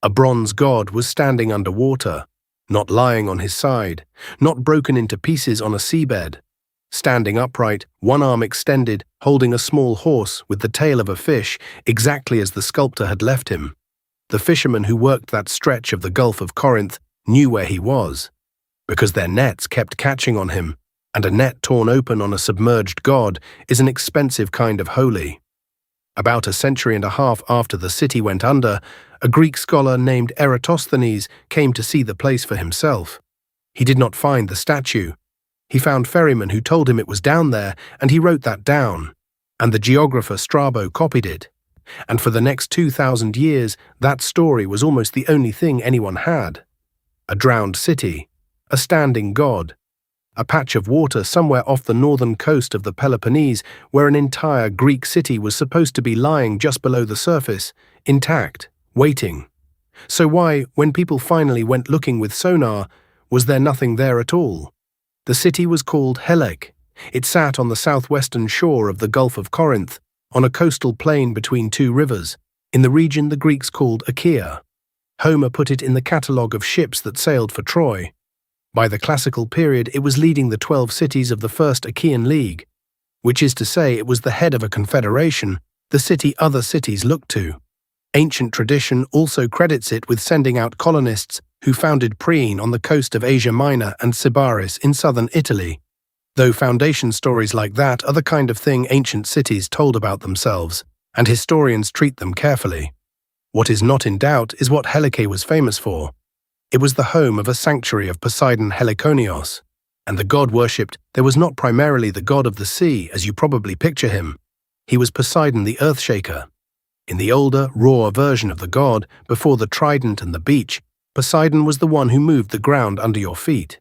A bronze god was standing underwater, not lying on his side, not broken into pieces on a seabed. Standing upright, one arm extended, holding a small horse with the tail of a fish, exactly as the sculptor had left him. The fishermen who worked that stretch of the Gulf of Corinth knew where he was, because their nets kept catching on him, and a net torn open on a submerged god is an expensive kind of holy. About a century and a half after the city went under, a Greek scholar named Eratosthenes came to see the place for himself. He did not find the statue. He found ferrymen who told him it was down there, and he wrote that down, and the geographer Strabo copied it. And for the next 2,000 years, that story was almost the only thing anyone had. A drowned city, a standing god, a patch of water somewhere off the northern coast of the Peloponnese where an entire Greek city was supposed to be lying just below the surface, intact, waiting. So why, when people finally went looking with sonar, was there nothing there at all? The city was called Helike. It sat on the southwestern shore of the Gulf of Corinth, on a coastal plain between two rivers, in the region the Greeks called Achaea. Homer put it in the catalogue of ships that sailed for Troy. By the classical period, it was leading the 12 cities of the First Achaean League, which is to say it was the head of a confederation, the city other cities looked to. Ancient tradition also credits it with sending out colonists who founded Priene on the coast of Asia Minor and Sybaris in southern Italy, though foundation stories like that are the kind of thing ancient cities told about themselves, and historians treat them carefully. What is not in doubt is what Helike was famous for. It was the home of a sanctuary of Poseidon Helikonios, and the god worshipped there was not primarily the god of the sea as you probably picture him. He was Poseidon the Earthshaker. In the older, raw version of the god, before the trident and the beach, Poseidon was the one who moved the ground under your feet.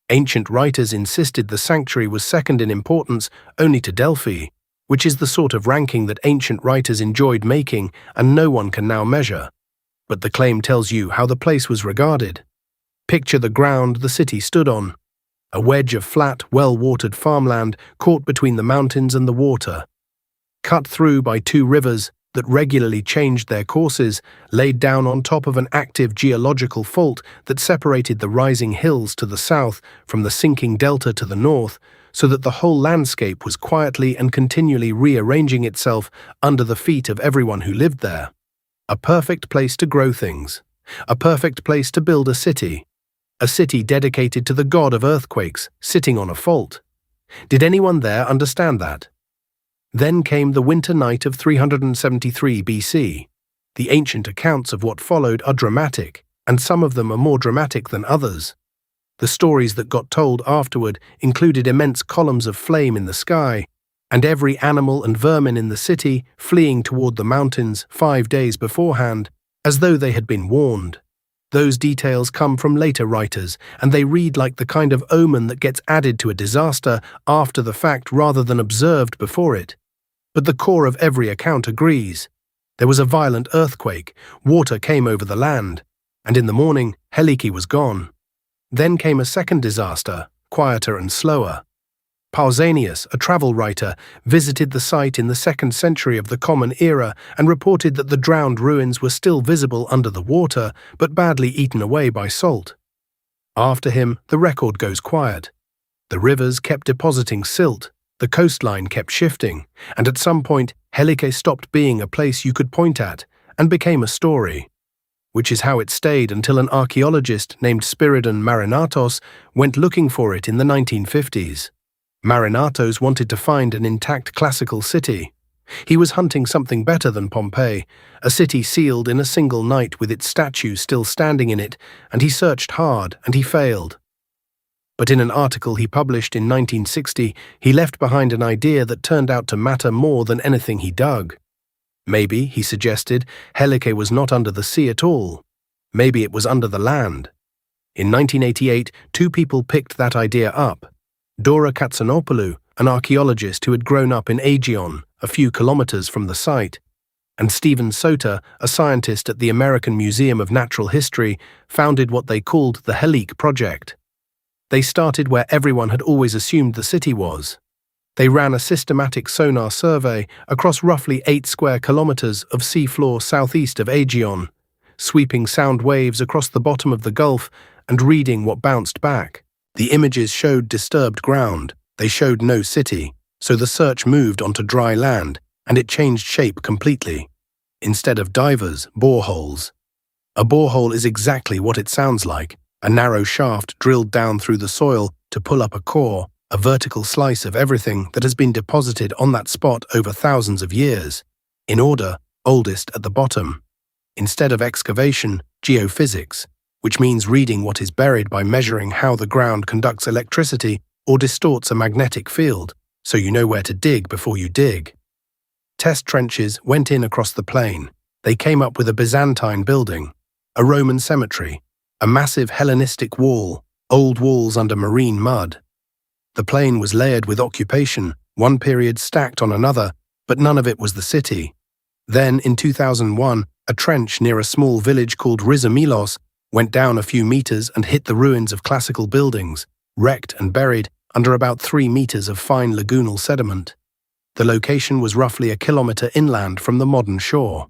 Ancient writers insisted the sanctuary was second in importance only to Delphi, which is the sort of ranking that ancient writers enjoyed making and no one can now measure. But the claim tells you how the place was regarded. Picture the ground the city stood on, a wedge of flat, well-watered farmland caught between the mountains and the water, cut through by two rivers that regularly changed their courses, laid down on top of an active geological fault that separated the rising hills to the south from the sinking delta to the north, so that the whole landscape was quietly and continually rearranging itself under the feet of everyone who lived there. A perfect place to grow things, a perfect place to build a city dedicated to the god of earthquakes, sitting on a fault. Did anyone there understand that? Then came the winter night of 373 BC. The ancient accounts of what followed are dramatic, and some of them are more dramatic than others. The stories that got told afterward included immense columns of flame in the sky, and every animal and vermin in the city fleeing toward the mountains 5 days beforehand, as though they had been warned. Those details come from later writers, and they read like the kind of omen that gets added to a disaster after the fact rather than observed before it. But the core of every account agrees. There was a violent earthquake, water came over the land, and in the morning, Helike was gone. Then came a second disaster, quieter and slower. Pausanias, a travel writer, visited the site in the 2nd century of the Common Era and reported that the drowned ruins were still visible under the water, but badly eaten away by salt. After him, the record goes quiet. The rivers kept depositing silt, the coastline kept shifting, and at some point, Helike stopped being a place you could point at and became a story, which is how it stayed until an archaeologist named Spiridon Marinatos went looking for it in the 1950s. Marinatos wanted to find an intact classical city. He was hunting something better than Pompeii, a city sealed in a single night with its statue still standing in it, and he searched hard and he failed. But in an article he published in 1960, he left behind an idea that turned out to matter more than anything he dug. Maybe, he suggested, Helike was not under the sea at all. Maybe it was under the land. In 1988, two people picked that idea up. Dora Katsanopoulou, an archaeologist who had grown up in Aegion, a few kilometers from the site, and Stephen Sota, a scientist at the American Museum of Natural History, founded what they called the Helike Project. They started where everyone had always assumed the city was. They ran a systematic sonar survey across roughly 8 square kilometers of seafloor southeast of Aegion, sweeping sound waves across the bottom of the gulf and reading what bounced back. The images showed disturbed ground. They showed no city, so the search moved onto dry land, and it changed shape completely. Instead of divers, boreholes. A borehole is exactly what it sounds like, a narrow shaft drilled down through the soil to pull up a core, a vertical slice of everything that has been deposited on that spot over thousands of years. In order, oldest at the bottom. Instead of excavation, geophysics, which means reading what is buried by measuring how the ground conducts electricity or distorts a magnetic field, so you know where to dig before you dig. Test trenches went in across the plain. They came up with a Byzantine building, a Roman cemetery, a massive Hellenistic wall, old walls under marine mud. The plain was layered with occupation, one period stacked on another, but none of it was the city. Then, in 2001, a trench near a small village called Rizomylos went down a few meters and hit the ruins of classical buildings, wrecked and buried under about 3 meters of fine lagoonal sediment. The location was roughly a kilometre inland from the modern shore.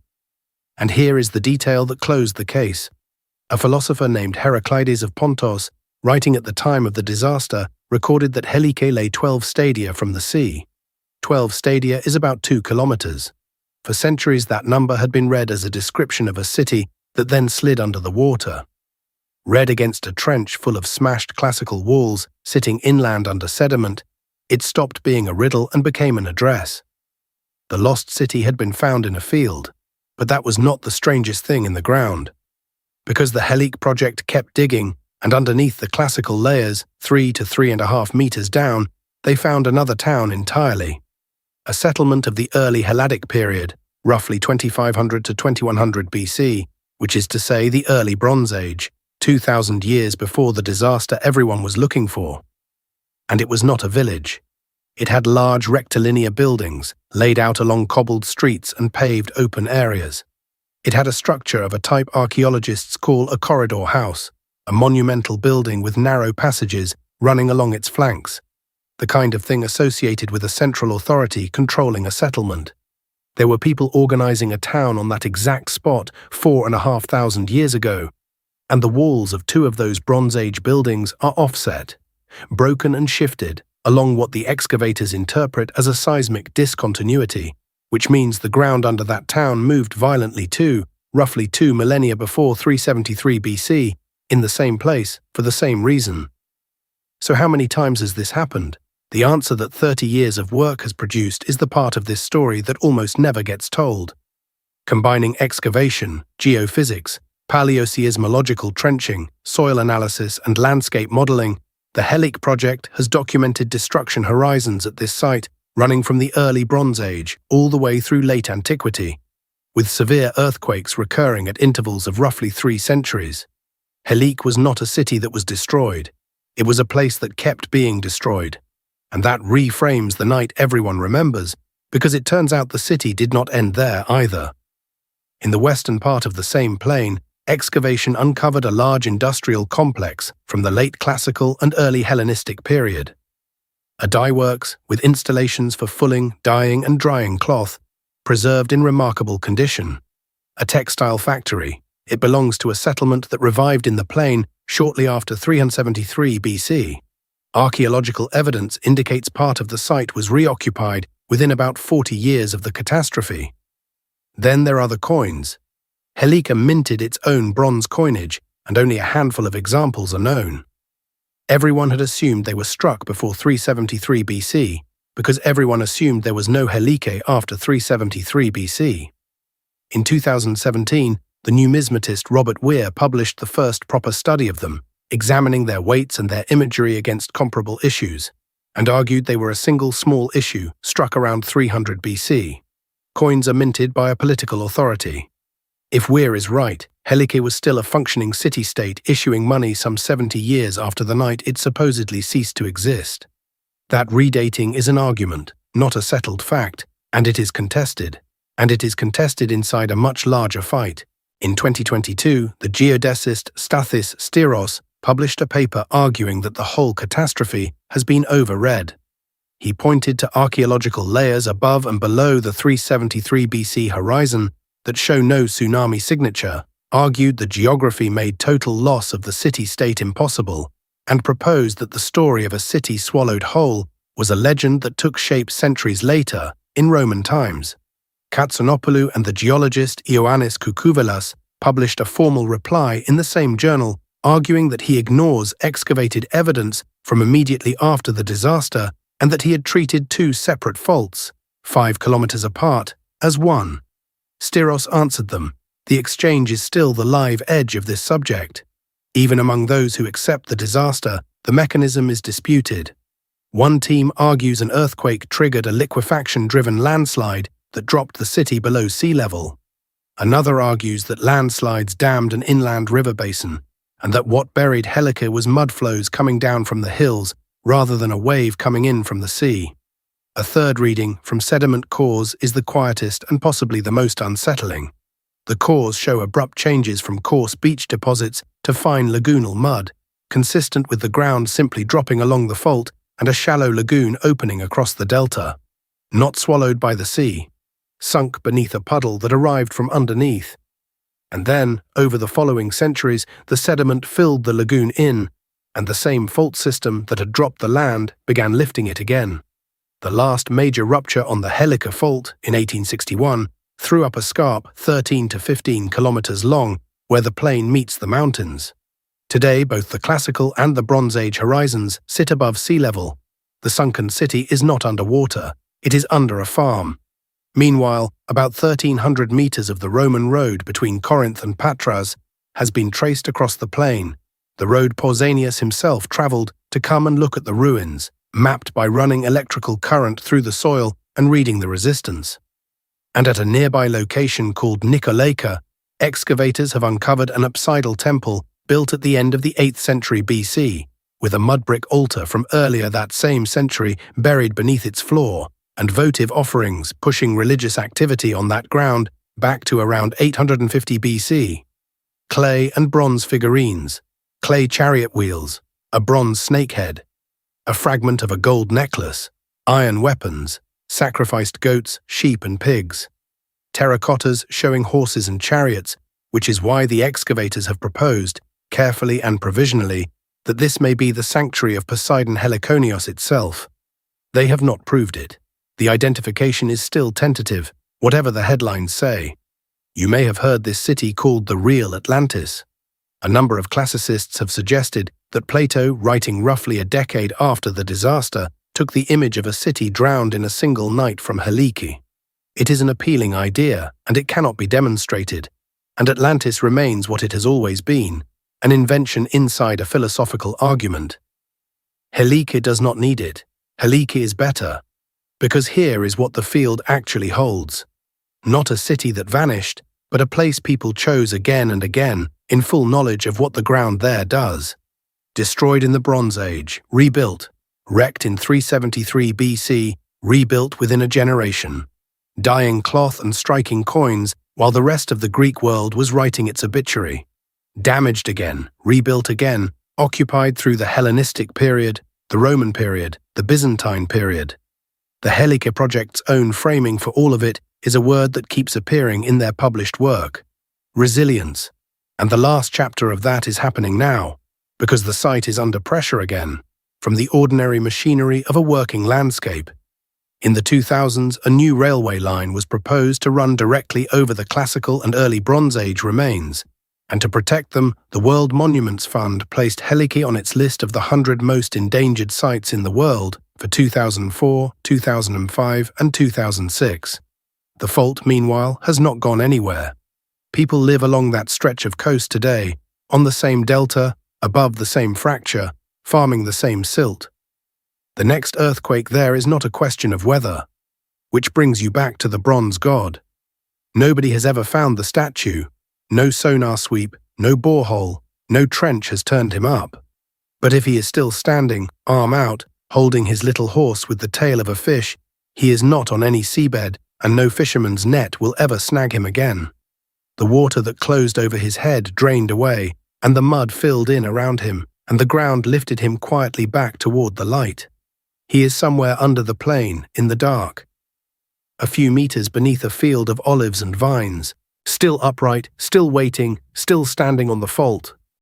And here is the detail that closed the case. A philosopher named Heraclides of Pontos, writing at the time of the disaster, recorded that Helike lay 12 stadia from the sea. 12 stadia is about 2 kilometres. For centuries that number had been read as a description of a city that then slid under the water. Read against a trench full of smashed classical walls sitting inland under sediment, it stopped being a riddle and became an address. The lost city had been found in a field, but that was not the strangest thing in the ground. Because the Helike project kept digging, and underneath the classical layers, 3 to 3.5 meters down, they found another town entirely. A settlement of the early Helladic period, roughly 2500 to 2100 BC, which is to say the early Bronze Age, 2,000 years before the disaster everyone was looking for. And it was not a village. It had large rectilinear buildings, laid out along cobbled streets and paved open areas. It had a structure of a type archaeologists call a corridor house, a monumental building with narrow passages running along its flanks, the kind of thing associated with a central authority controlling a settlement. There were people organizing a town on that exact spot 4,500 years ago, and the walls of 2 of those Bronze Age buildings are offset, broken and shifted along what the excavators interpret as a seismic discontinuity, which means the ground under that town moved violently too, roughly 2 millennia before 373 BC, in the same place for the same reason. So how many times has this happened? The answer that 30 years of work has produced is the part of this story that almost never gets told. Combining excavation, geophysics, paleoseismological trenching, soil analysis, and landscape modeling, the Helike project has documented destruction horizons at this site running from the early Bronze Age all the way through late antiquity, with severe earthquakes recurring at intervals of roughly 3 centuries. Helike was not a city that was destroyed. It was a place that kept being destroyed. And that reframes the night everyone remembers, because it turns out the city did not end there either. In the western part of the same plain, excavation uncovered a large industrial complex from the late classical and early Hellenistic period. A dye works with installations for fulling, dyeing and drying cloth, preserved in remarkable condition. A textile factory. It belongs to a settlement that revived in the plain shortly after 373 BC. Archaeological evidence indicates part of the site was reoccupied within about 40 years of the catastrophe. Then there are the coins. Helike minted its own bronze coinage, and only a handful of examples are known. Everyone had assumed they were struck before 373 BC, because everyone assumed there was no Helike after 373 BC. In 2017, the numismatist Robert Weir published the first proper study of them, examining their weights and their imagery against comparable issues, and argued they were a single small issue struck around 300 BC. Coins are minted by a political authority. If Weir is right, Helike was still a functioning city-state issuing money some 70 years after the night it supposedly ceased to exist. That redating is an argument, not a settled fact, and it is contested. And it is contested inside a much larger fight. In 2022, the geodesist Stathis Styros published a paper arguing that the whole catastrophe has been overread. He pointed to archaeological layers above and below the 373 BC horizon that show no tsunami signature, argued the geography made total loss of the city-state impossible, and proposed that the story of a city swallowed whole was a legend that took shape centuries later, in Roman times. Katsonopoulou and the geologist Ioannis Koukouvelas published a formal reply in the same journal, arguing that he ignores excavated evidence from immediately after the disaster and that he had treated two separate faults, 5 kilometers apart, as one. Styros answered them, the exchange is still the live edge of this subject. Even among those who accept the disaster, the mechanism is disputed. One team argues an earthquake triggered a liquefaction-driven landslide that dropped the city below sea level. Another argues that landslides dammed an inland river basin, and that what buried Helike was mud flows coming down from the hills rather than a wave coming in from the sea. A third reading from sediment cores is the quietest and possibly the most unsettling. The cores show abrupt changes from coarse beach deposits to fine lagoonal mud, consistent with the ground simply dropping along the fault and a shallow lagoon opening across the delta. Not swallowed by the sea, sunk beneath a puddle that arrived from underneath. And then, over the following centuries, the sediment filled the lagoon in, and the same fault system that had dropped the land began lifting it again. The last major rupture on the Helike fault in 1861 threw up a scarp 13 to 15 kilometers long where the plain meets the mountains. Today, both the classical and the Bronze Age horizons sit above sea level. The sunken city is not underwater, it is under a farm. Meanwhile, about 1,300 meters of the Roman road between Corinth and Patras has been traced across the plain, the road Pausanias himself traveled to come and look at the ruins, mapped by running electrical current through the soil and reading the resistance. And at a nearby location called Nikolaica, excavators have uncovered an apsidal temple built at the end of the 8th century BC, with a mud brick altar from earlier that same century buried beneath its floor, and votive offerings pushing religious activity on that ground back to around 850 BC. Clay and bronze figurines, clay chariot wheels, a bronze snakehead, a fragment of a gold necklace, iron weapons, sacrificed goats, sheep and pigs, terracottas showing horses and chariots, which is why the excavators have proposed, carefully and provisionally, that this may be the sanctuary of Poseidon Helikonios itself. They have not proved it. The identification is still tentative, whatever the headlines say. You may have heard this city called the real Atlantis. A number of classicists have suggested that Plato, writing roughly a decade after the disaster, took the image of a city drowned in a single night from Helike. It is an appealing idea, and it cannot be demonstrated, and Atlantis remains what it has always been, an invention inside a philosophical argument. Helike does not need it. Helike is better. Because here is what the field actually holds. Not a city that vanished, but a place people chose again and again, in full knowledge of what the ground there does. Destroyed in the Bronze Age, rebuilt, wrecked in 373 BC, rebuilt within a generation. Dyeing cloth and striking coins while the rest of the Greek world was writing its obituary. Damaged again, rebuilt again, occupied through the Hellenistic period, the Roman period, the Byzantine period. The Helike project's own framing for all of it is a word that keeps appearing in their published work. Resilience. And the last chapter of that is happening now, because the site is under pressure again, from the ordinary machinery of a working landscape. In the 2000s, a new railway line was proposed to run directly over the classical and early Bronze Age remains, and to protect them, the World Monuments Fund placed Helike on its list of the 100 most endangered sites in the world for 2004, 2005, and 2006. The fault, meanwhile, has not gone anywhere. People live along that stretch of coast today, on the same delta, above the same fracture, farming the same silt. The next earthquake there is not a question of weather, which brings you back to the bronze god. Nobody has ever found the statue. No sonar sweep, no borehole, no trench has turned him up. But if he is still standing, arm out, holding his little horse with the tail of a fish, he is not on any seabed, and no fisherman's net will ever snag him again. The water that closed over his head drained away, and the mud filled in around him, and the ground lifted him quietly back toward the light. He is somewhere under the plain, in the dark. A few meters beneath a field of olives and vines, Still upright, still waiting, still standing on the fault.